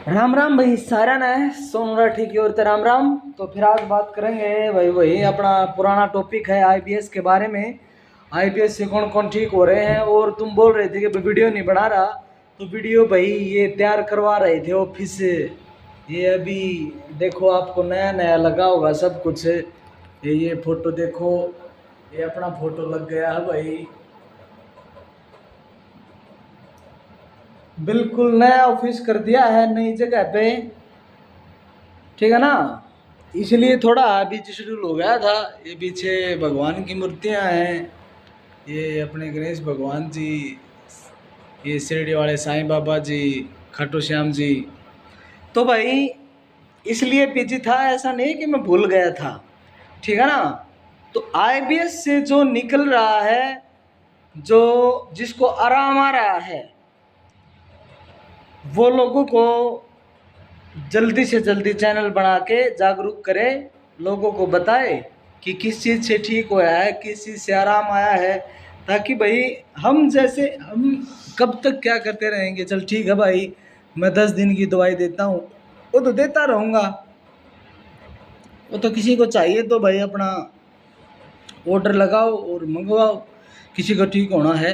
राम राम भाई, सारा ना है सोनू राठी की ओर से राम राम। तो फिर आज बात करेंगे भाई, वही अपना पुराना टॉपिक है आईपीएस के बारे में। आईपीएस से कौन कौन ठीक हो रहे हैं। और तुम बोल रहे थे कि वीडियो नहीं बना रहा, तो वीडियो भाई ये तैयार करवा रहे थे ऑफिस से। ये अभी देखो, आपको नया नया लगा होगा सब कुछ। ये फोटो देखो, ये अपना फोटो लग गया है भाई, बिल्कुल नया ऑफिस कर दिया है नई जगह पे, ठीक है ना। इसलिए थोड़ा बिजी शेड्यूल हो गया था। ये पीछे भगवान की मूर्तियां हैं, ये अपने गणेश भगवान जी, ये शिरडी वाले साईं बाबा जी, खाटू श्याम जी। तो भाई इसलिए बिजी था, ऐसा नहीं कि मैं भूल गया था, ठीक है ना। तो आईबीएस से जो निकल रहा है, जो जिसको आराम आ रहा है, वो लोगों को जल्दी से जल्दी चैनल बना के जागरूक करे, लोगों को बताए कि किस चीज़ से ठीक होया है, किस चीज़ से आराम आया है। ताकि भाई हम जैसे हम कब तक क्या करते रहेंगे। चल ठीक है भाई, मैं 10 दिन की दवाई देता हूँ, वो तो देता रहूँगा। वो तो किसी को चाहिए तो भाई अपना ऑर्डर लगाओ और मंगवाओ, किसी को ठीक होना है।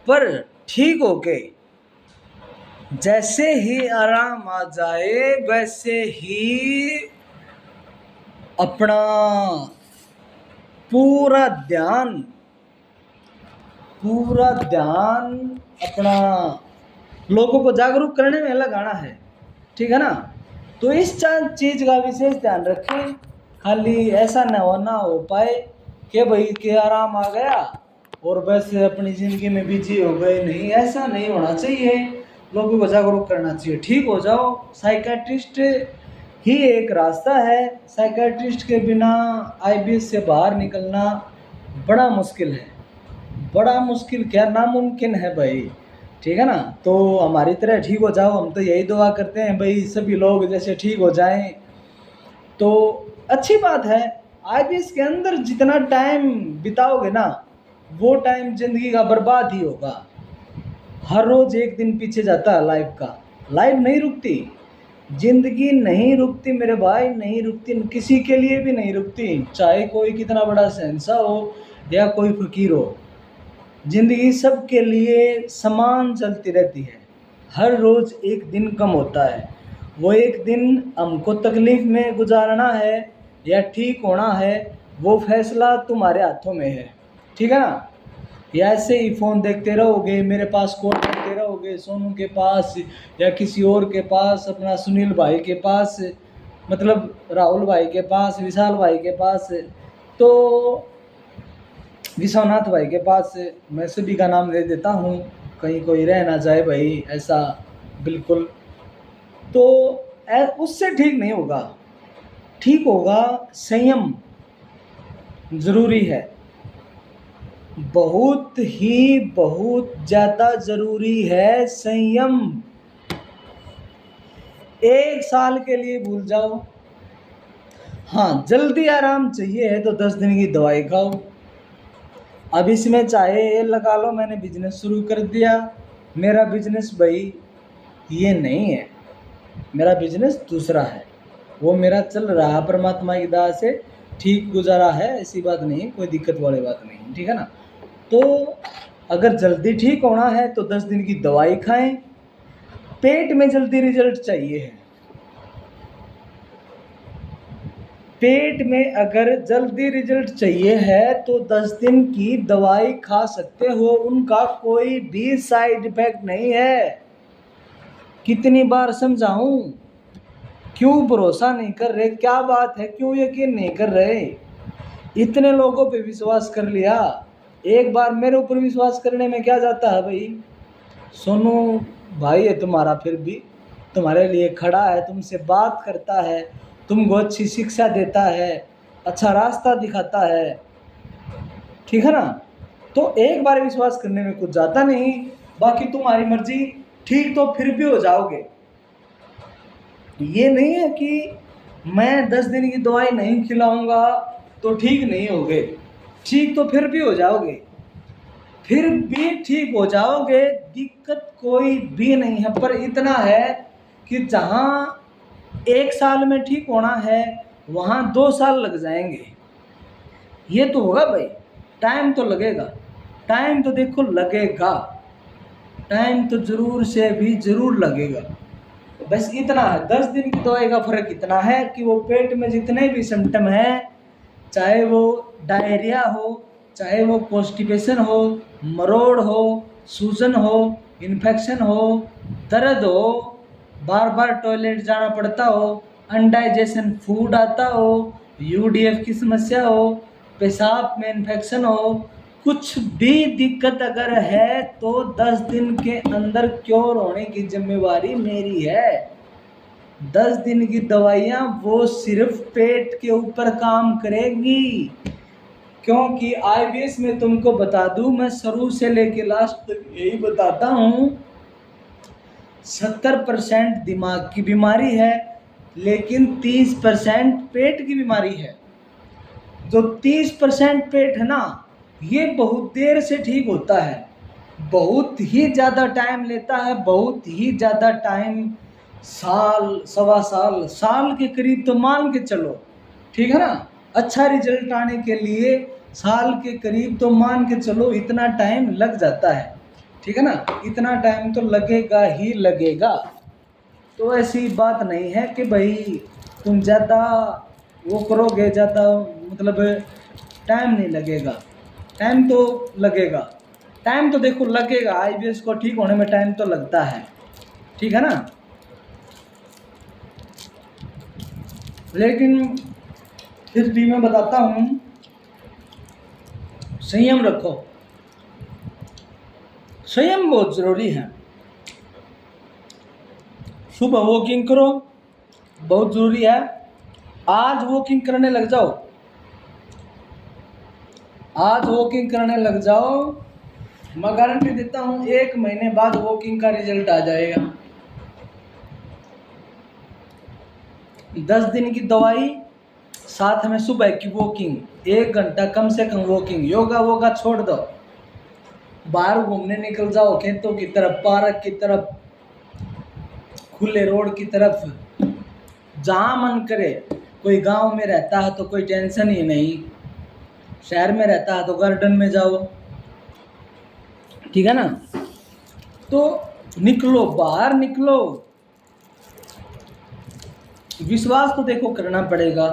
पर ठीक होके जैसे ही आराम आ जाए वैसे ही अपना पूरा ध्यान अपना लोगों को जागरूक करने में लगाना है, ठीक है ना। तो इस चीज का विशेष ध्यान रखें। खाली ऐसा ना हो पाए कि भाई के आराम आ गया और बस अपनी ज़िंदगी में बिजी हो गए। नहीं, ऐसा नहीं होना चाहिए। लोगों को जागरूक करना चाहिए, ठीक हो जाओ। साइकेट्रिस्ट ही एक रास्ता है। साइकेट्रिस्ट के बिना आईबीएस से बाहर निकलना बड़ा मुश्किल है, बड़ा मुश्किल क्या नामुमकिन है भाई, ठीक है ना। तो हमारी तरह ठीक हो जाओ, हम तो यही दुआ करते हैं भाई, सभी लोग जैसे ठीक हो जाएं तो अच्छी बात है। आईबीएस के अंदर जितना टाइम बिताओगे ना, वो टाइम जिंदगी का बर्बाद ही होगा। हर रोज एक दिन पीछे जाता है लाइफ का। लाइफ नहीं रुकती, जिंदगी नहीं रुकती मेरे भाई, नहीं रुकती, किसी के लिए भी नहीं रुकती। चाहे कोई कितना बड़ा शहंशाह हो या कोई फकीर हो, जिंदगी सबके लिए समान चलती रहती है। हर रोज एक दिन कम होता है। वो एक दिन हमको तकलीफ में गुजारना है या ठीक होना है, वो फैसला तुम्हारे हाथों में है, ठीक है ना। या ऐसे ही फ़ोन देखते रहोगे, मेरे पास कॉल करते रहोगे, सोनू के पास या किसी और के पास, अपना सुनील भाई के पास, मतलब राहुल भाई के पास, विशाल भाई के पास, तो विश्वनाथ भाई के पास, मैं सभी का नाम दे देता हूँ, कहीं कोई रह ना जाए भाई ऐसा, बिल्कुल। तो उससे ठीक नहीं होगा। ठीक होगा, संयम ज़रूरी है, बहुत ज़्यादा ज़रूरी है संयम। 1 साल के लिए भूल जाओ। हाँ, जल्दी आराम चाहिए है तो 10 दिन की दवाई खाओ। अब इसमें चाहे ये लगा लो मैंने बिजनेस शुरू कर दिया। मेरा बिजनेस भाई ये नहीं है, मेरा बिजनेस दूसरा है। वो मेरा चल रहा है परमात्मा की दया से, ठीक गुजारा है, ऐसी बात नहीं, कोई दिक्कत वाली बात नहीं, ठीक है ना। तो अगर जल्दी ठीक होना है तो 10 दिन की दवाई खाएं। पेट में जल्दी रिजल्ट चाहिए है, पेट में अगर जल्दी रिजल्ट चाहिए है तो 10 दिन की दवाई खा सकते हो, उनका कोई भी साइड इफेक्ट नहीं है। कितनी बार समझाऊं, क्यों भरोसा नहीं कर रहे, क्या बात है, क्यों यकीन नहीं कर रहे। इतने लोगों पे विश्वास कर लिया, एक बार मेरे ऊपर विश्वास करने में क्या जाता है भाई। सोनू भाई है तुम्हारा, फिर भी तुम्हारे लिए खड़ा है, तुमसे बात करता है, तुमको अच्छी शिक्षा देता है, अच्छा रास्ता दिखाता है, ठीक है ना। तो एक बार विश्वास करने में कुछ जाता नहीं, बाकी तुम्हारी मर्जी। ठीक तो फिर भी हो जाओगे। ये नहीं है कि मैं 10 दिन की दवाई नहीं खिलाऊंगा तो ठीक नहीं होगे। ठीक तो फिर भी हो जाओगे, फिर भी ठीक हो जाओगे, दिक्कत कोई भी नहीं है। पर इतना है कि जहाँ 1 साल में ठीक होना है वहाँ 2 साल लग जाएंगे। ये तो होगा भाई, टाइम तो लगेगा, टाइम तो देखो लगेगा, टाइम तो ज़रूर से भी ज़रूर लगेगा। बस इतना है, 10 दिन की दवाई का फ़र्क इतना है कि वो पेट में जितने भी सिम्टम हैं, चाहे वो डायरिया हो, चाहे वो कॉन्स्टिपेशन हो, मरोड़ हो, सूजन हो, इन्फेक्शन हो, दर्द हो, बार बार टॉयलेट जाना पड़ता हो, अनडाइजेशन फूड आता हो, यूडीएफ की समस्या हो, पेशाब में इन्फेक्शन हो, कुछ भी दिक्कत अगर है तो 10 दिन के अंदर क्योर होने की जिम्मेवारी मेरी है। 10 दिन की दवाइयाँ वो सिर्फ पेट के ऊपर काम करेगी, क्योंकि आईबीएस में तुमको बता दूं, मैं शुरू से लेके लास्ट तक यही बताता हूँ, 70% दिमाग की बीमारी है लेकिन 30% पेट की बीमारी है। जो 30% पेट है ना, ये बहुत देर से ठीक होता है, बहुत ही ज़्यादा टाइम लेता है, बहुत ही ज़्यादा टाइम, साल, सवा साल, साल के करीब तो मान के चलो, ठीक है ना। अच्छा रिजल्ट आने के लिए साल के करीब तो मान के चलो, इतना टाइम लग जाता है, ठीक है ना, इतना टाइम तो लगेगा ही लगेगा। तो ऐसी बात नहीं है कि भाई तुम ज़्यादा वो करोगे, ज़्यादा मतलब टाइम नहीं लगेगा, टाइम तो लगेगा, टाइम तो देखो लगेगा, आईबीएस को ठीक होने में टाइम तो लगता है, ठीक है ना। लेकिन फिर भी मैं बताता हूँ, संयम रखो, संयम बहुत ज़रूरी है। सुबह वॉकिंग करो, बहुत ज़रूरी है। आज वॉकिंग करने लग जाओ, आज वॉकिंग करने लग जाओ, मैं गारंटी देता हूँ 1 महीने बाद वॉकिंग का रिजल्ट आ जाएगा। 10 दिन की दवाई, साथ में सुबह की वॉकिंग, 1 घंटा कम से कम वॉकिंग, योगा वोगा छोड़ दो, बाहर घूमने निकल जाओ, खेतों की तरफ, पार्क की तरफ, खुले रोड की तरफ, जहाँ मन करे। कोई गांव में रहता है तो कोई टेंशन ही नहीं, शहर में रहता है तो गार्डन में जाओ, ठीक है ना। तो निकलो, बाहर निकलो, विश्वास तो देखो करना पड़ेगा।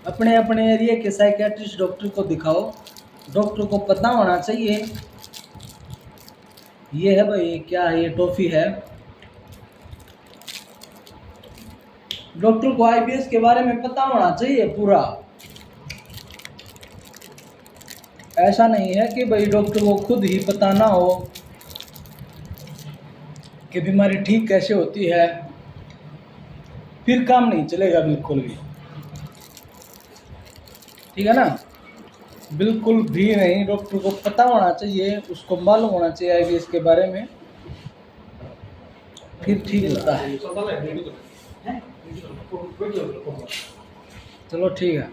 अपने अपने एरिया के साइकियाट्रिस्ट डॉक्टर को दिखाओ, डॉक्टर को पता होना चाहिए ये है भाई, क्या है ये, टॉफ़ी है। डॉक्टर को आईबीएस के बारे में पता होना चाहिए पूरा। ऐसा नहीं है कि भाई डॉक्टर को खुद ही पता ना हो कि बीमारी ठीक कैसे होती है, फिर काम नहीं चलेगा बिल्कुल भी, ठीक है ना, बिल्कुल भी नहीं। डॉक्टर को पता होना चाहिए, उसको मालूम होना चाहिए आईबीएस के बारे में, फिर ठीक होता है। चलो ठीक है।